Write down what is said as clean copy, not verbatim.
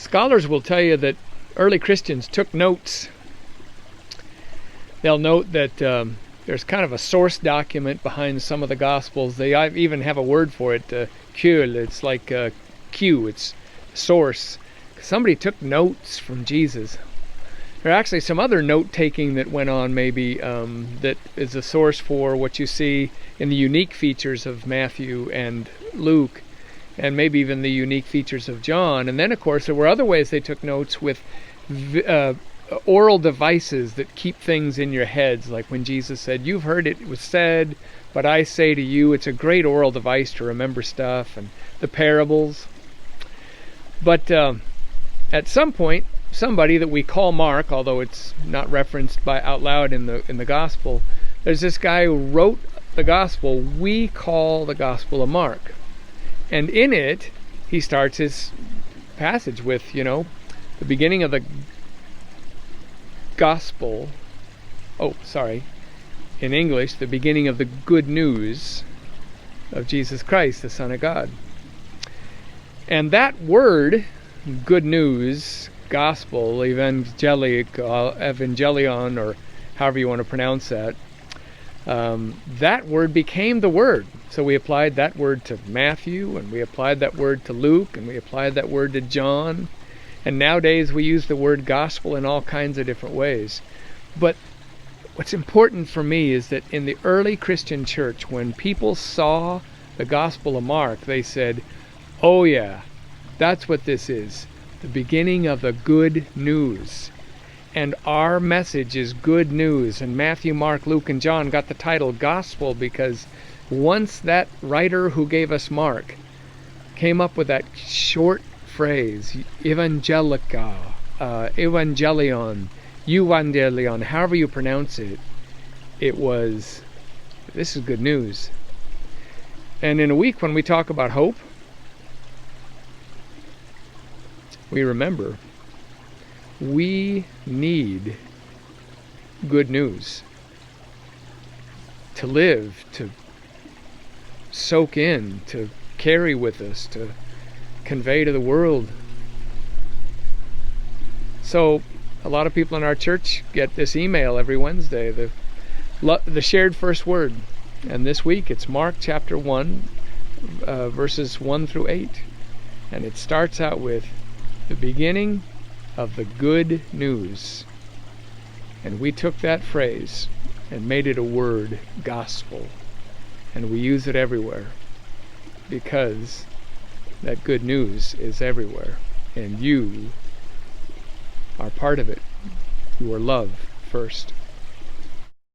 Scholars will tell you that early Christians took notes. They'll note that there's kind of a source document behind some of the Gospels. They even have a word for it, cul. It's like Q, it's source. Somebody took notes from Jesus. There are actually some other note-taking that went on maybe that is a source for what you see in the unique features of Matthew and Luke, and maybe even the unique features of John. And then, of course, there were other ways they took notes with oral devices that keep things in your heads, like when Jesus said, "You've heard it was said, but I say to you." It's a great oral device to remember stuff, and the parables. But at some point, somebody that we call Mark, although it's not referenced by out loud in the gospel, there's this guy who wrote the gospel we call the Gospel of Mark. And in it, he starts his passage with, the beginning of the gospel. In English, the beginning of the good news of Jesus Christ, the Son of God. And that word, good news, gospel, evangelion, or however you want to pronounce that, that word became the word. So we applied that word to Matthew, and we applied that word to Luke, and we applied that word to John. And nowadays we use the word gospel in all kinds of different ways. But what's important for me is that in the early Christian church, when people saw the Gospel of Mark, they said, "Oh yeah, that's what this is. The beginning of the good news." And our message is good news. And Matthew, Mark, Luke, and John got the title gospel because once that writer who gave us Mark came up with that short phrase, evangelica, evangelion, euangelion, however you pronounce it, it was, this is good news. And in a week when we talk about hope, we remember we need good news to live, to soak in, to carry with us, to convey to the world. So a lot of people in our church get this email every Wednesday, the shared first word. And this week it's Mark chapter 1, verses 1 through 8. And it starts out with the beginning of the good news. And we took that phrase and made it a word, gospel. And we use it everywhere because that good news is everywhere. And you are part of it. You are love first.